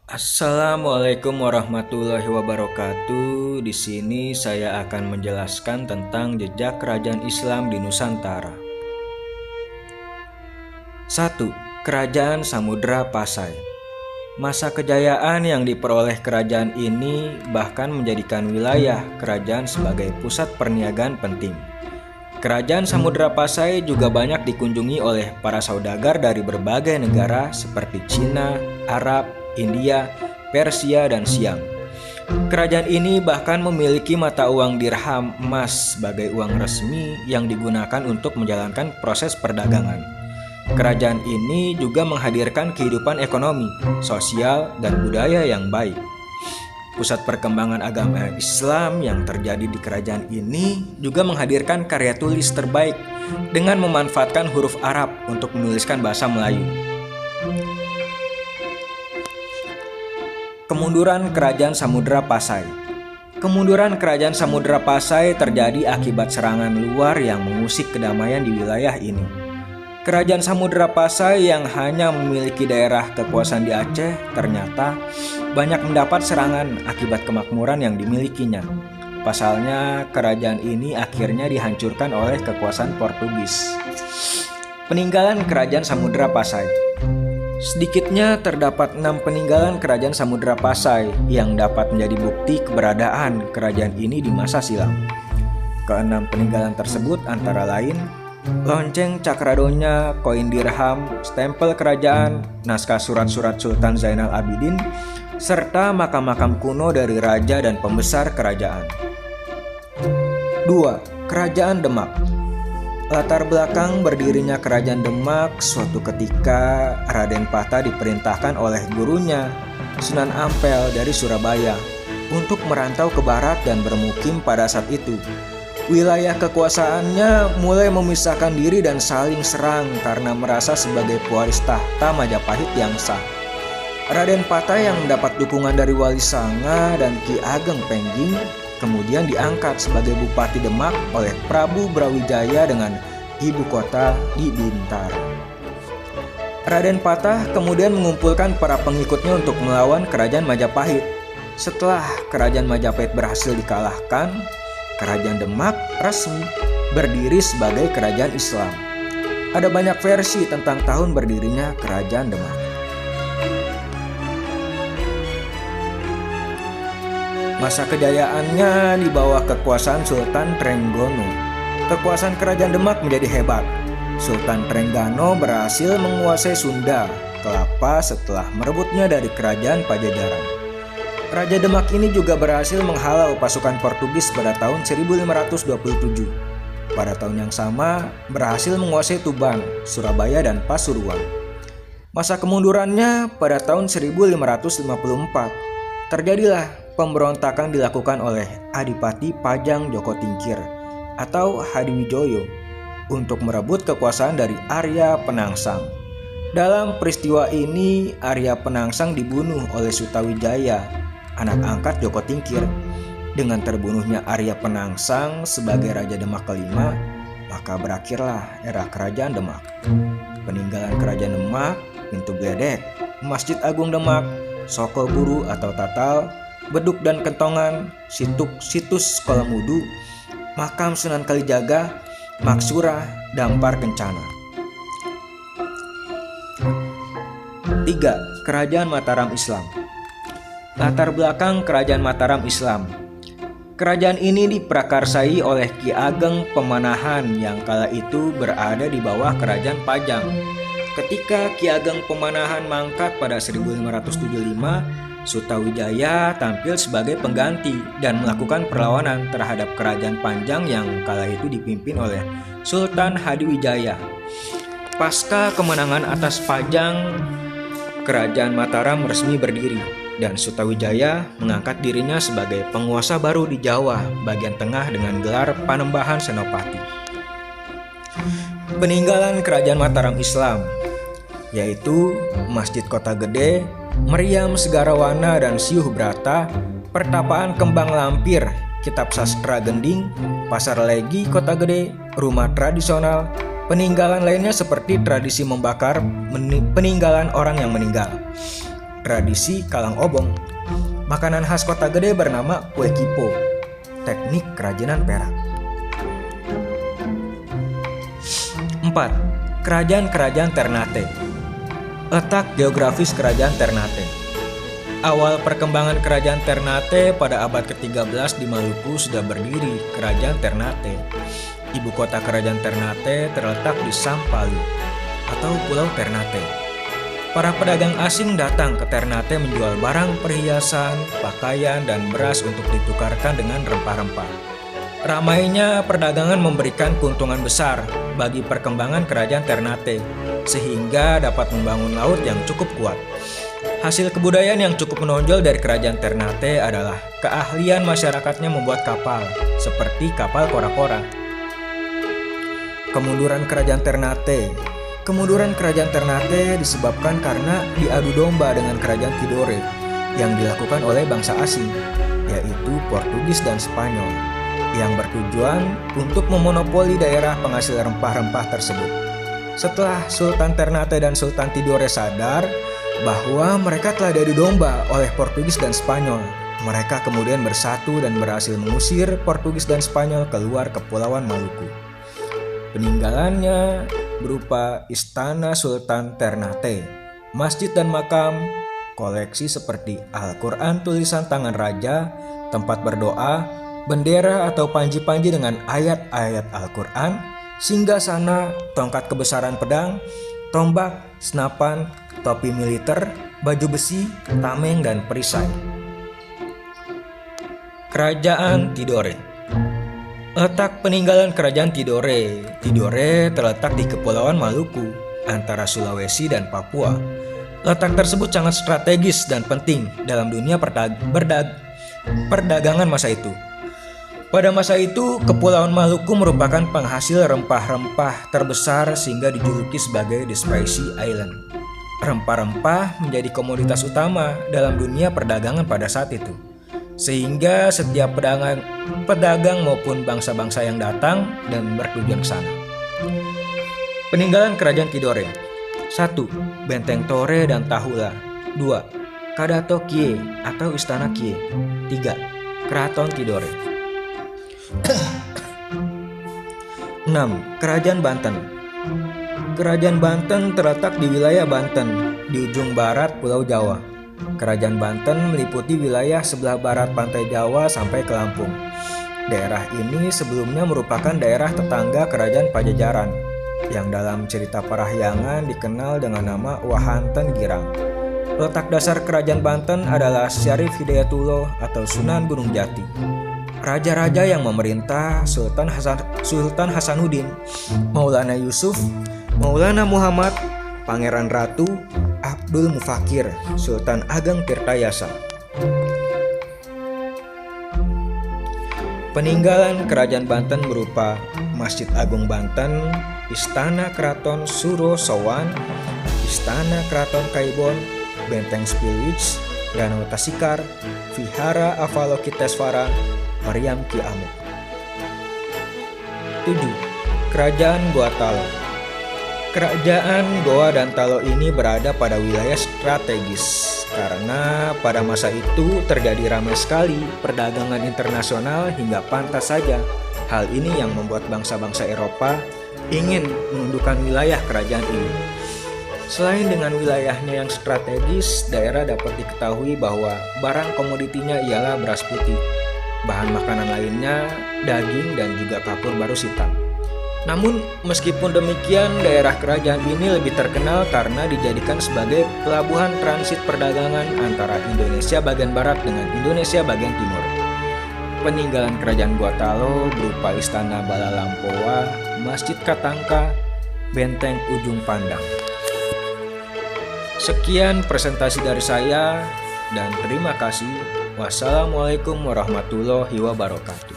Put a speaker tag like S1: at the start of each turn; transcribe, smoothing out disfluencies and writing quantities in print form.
S1: Assalamualaikum warahmatullahi wabarakatuh. Di sini saya akan menjelaskan tentang jejak kerajaan Islam di Nusantara. 1. Kerajaan Samudra Pasai. Masa kejayaan yang diperoleh kerajaan ini bahkan menjadikan wilayah kerajaan sebagai pusat perniagaan penting. Kerajaan Samudra Pasai juga banyak dikunjungi oleh para saudagar dari berbagai negara seperti Cina, Arab, India, Persia, dan Siam. Kerajaan ini bahkan memiliki mata uang dirham emas sebagai uang resmi yang digunakan untuk menjalankan proses perdagangan. Kerajaan ini juga menghadirkan kehidupan ekonomi, sosial, dan budaya yang baik. Pusat perkembangan agama Islam yang terjadi di kerajaan ini juga menghadirkan karya tulis terbaik dengan memanfaatkan huruf Arab untuk menuliskan bahasa Melayu. Kemunduran Kerajaan Samudra Pasai. Kemunduran Kerajaan Samudra Pasai terjadi akibat serangan luar yang mengusik kedamaian di wilayah ini. Kerajaan Samudra Pasai yang hanya memiliki daerah kekuasaan di Aceh ternyata banyak mendapat serangan akibat kemakmuran yang dimilikinya. Pasalnya, kerajaan ini akhirnya dihancurkan oleh kekuasaan Portugis. Peninggalan Kerajaan Samudra Pasai. Sedikitnya terdapat 6 peninggalan Kerajaan Samudra Pasai yang dapat menjadi bukti keberadaan kerajaan ini di masa silam. Keenam peninggalan tersebut antara lain lonceng cakradonya, koin dirham, stempel kerajaan, naskah surat-surat Sultan Zainal Abidin, serta makam-makam kuno dari raja dan pembesar kerajaan. 2. Kerajaan Demak. Latar belakang berdirinya Kerajaan Demak suatu ketika Raden Patah diperintahkan oleh gurunya Sunan Ampel dari Surabaya untuk merantau ke barat dan bermukim pada saat itu. Wilayah kekuasaannya mulai memisahkan diri dan saling serang karena merasa sebagai pewaris tahta Majapahit yang sah. Raden Patah yang mendapat dukungan dari Wali Sanga dan Ki Ageng Pengging kemudian diangkat sebagai Bupati Demak oleh Prabu Brawijaya dengan ibu kota di Bintaro. Raden Patah kemudian mengumpulkan para pengikutnya untuk melawan Kerajaan Majapahit. Setelah Kerajaan Majapahit berhasil dikalahkan, Kerajaan Demak resmi berdiri sebagai kerajaan Islam. Ada banyak versi tentang tahun berdirinya Kerajaan Demak. Masa kejayaannya di bawah kekuasaan Sultan Trenggono. Kekuasaan Kerajaan Demak menjadi hebat. Sultan Trengganu berhasil menguasai Sunda, Kelapa setelah merebutnya dari Kerajaan Pajajaran. Raja Demak ini juga berhasil menghalau pasukan Portugis pada tahun 1527. Pada tahun yang sama, berhasil menguasai Tuban, Surabaya, dan Pasuruan. Masa kemundurannya pada tahun 1554, terjadilah pemberontakan dilakukan oleh Adipati Pajang Joko Tingkir atau Hadiwijoyo untuk merebut kekuasaan dari Arya Penangsang. Dalam peristiwa ini, Arya Penangsang dibunuh oleh Sutawijaya, anak angkat Joko Tingkir. Dengan terbunuhnya Arya Penangsang sebagai Raja Demak kelima, maka berakhirlah era Kerajaan Demak. Peninggalan Kerajaan Demak, Pintu Gledek, Masjid Agung Demak, Soko Guru atau Tatal, Beduk dan Kentongan, situs Sekolah Mudu, Makam Sunan Kalijaga, Maksura, Dampar Kencana. 3. Kerajaan Mataram Islam. Latar belakang Kerajaan Mataram Islam. Kerajaan ini diprakarsai oleh Ki Ageng Pemanahan yang kala itu berada di bawah Kerajaan Pajang. Ketika Ki Ageng Pemanahan mangkat pada 1575, Sutawijaya tampil sebagai pengganti dan melakukan perlawanan terhadap Kerajaan Panjang yang kala itu dipimpin oleh Sultan Hadiwijaya. Pasca kemenangan atas Pajang, Kerajaan Mataram resmi berdiri dan Sutawijaya mengangkat dirinya sebagai penguasa baru di Jawa bagian tengah dengan gelar Panembahan Senopati. Peninggalan Kerajaan Mataram Islam yaitu Masjid Kota Gede, Meriam Segarawana dan Siuh Brata, Pertapaan Kembang Lampir, Kitab Sastra Gending, Pasar Legi Kota Gede, rumah tradisional, peninggalan lainnya seperti tradisi membakar peninggalan orang yang meninggal. tradisi Kalang Obong. Makanan khas Kota Gede bernama kue kipo, teknik kerajinan perak. 4. Kerajaan-kerajaan Ternate. Letak geografis kerajaan Ternate. Awal perkembangan kerajaan Ternate pada abad ke-13 di Maluku sudah berdiri kerajaan Ternate. Ibu kota kerajaan Ternate terletak di Sampalu atau Pulau Ternate. Para pedagang asing datang ke Ternate menjual barang perhiasan, pakaian, dan beras untuk ditukarkan dengan rempah-rempah. Ramainya perdagangan memberikan keuntungan besar bagi perkembangan kerajaan Ternate, sehingga dapat membangun laut yang cukup kuat. Hasil kebudayaan yang cukup menonjol dari kerajaan Ternate adalah keahlian masyarakatnya membuat kapal, seperti kapal kora-kora. Kemunduran kerajaan Ternate. Kemunduran kerajaan Ternate disebabkan karena diadu domba dengan kerajaan Tidore yang dilakukan oleh bangsa asing, yaitu Portugis dan Spanyol, yang bertujuan untuk memonopoli daerah penghasil rempah-rempah tersebut. Setelah Sultan Ternate dan Sultan Tidore sadar bahwa mereka telah diadu domba oleh Portugis dan Spanyol, mereka kemudian bersatu dan berhasil mengusir Portugis dan Spanyol keluar Kepulauan Maluku. Peninggalannya berupa Istana Sultan Ternate, masjid dan makam, koleksi seperti Al-Quran tulisan tangan raja, tempat berdoa, bendera atau panji-panji dengan ayat-ayat Al-Quran, singgasana, tongkat kebesaran pedang, tombak, senapan, topi militer, baju besi, tameng, dan perisai. Kerajaan Tidore. Letak peninggalan kerajaan Tidore. Tidore terletak di Kepulauan Maluku, antara Sulawesi dan Papua. Letak tersebut sangat strategis dan penting dalam dunia perdagangan masa itu. Pada masa itu, Kepulauan Maluku merupakan penghasil rempah-rempah terbesar sehingga dijuluki sebagai The Spicy Island. Rempah-rempah menjadi komoditas utama dalam dunia perdagangan pada saat itu, sehingga setiap pedagang maupun bangsa-bangsa yang datang dan bertujuan ke sana. Peninggalan kerajaan Tidore. 1. Benteng Tore dan Tahula. 2. Kadato Kie atau Istana Kie. 3. Keraton Tidore. 6. Kerajaan Banten. Kerajaan Banten terletak di wilayah Banten, di ujung barat Pulau Jawa. Kerajaan Banten meliputi wilayah sebelah barat pantai Jawa sampai ke Lampung. Daerah ini sebelumnya merupakan daerah tetangga Kerajaan Pajajaran, yang dalam cerita Parahyangan dikenal dengan nama Wahanten Girang. Letak dasar Kerajaan Banten adalah Syarif Hidayatullah atau Sunan Gunung Jati. Raja-raja yang memerintah Sultan Hasanuddin, Maulana Yusuf, Maulana Muhammad, Pangeran Ratu, Abdul Mufakir, Sultan Ageng Tirtayasa. Peninggalan Kerajaan Banten berupa Masjid Agung Banten, Istana Keraton Suro Sowan, Istana Keraton Kaibon, Benteng Spilwich, Danau Tasikar, Vihara Avalokitesvara, Mariam Ki Amuk. 7. Kerajaan Goa Talo. Kerajaan Goa dan Talo ini berada pada wilayah strategis karena pada masa itu terjadi ramai sekali perdagangan internasional hingga pantas saja hal ini yang membuat bangsa-bangsa Eropa ingin menundukkan wilayah kerajaan ini. Selain dengan wilayahnya yang strategis, daerah dapat diketahui bahwa barang komoditinya ialah beras putih. Bahan makanan lainnya daging dan juga kapur barus hitam. Namun meskipun demikian, daerah kerajaan ini lebih terkenal karena dijadikan sebagai pelabuhan transit perdagangan antara Indonesia bagian barat dengan Indonesia bagian timur. Peninggalan kerajaan Goa Talo berupa Istana Bala Lampoa, Masjid Katangka, Benteng Ujung Pandang. Sekian presentasi dari saya dan terima kasih. Wassalamualaikum warahmatullahi wabarakatuh.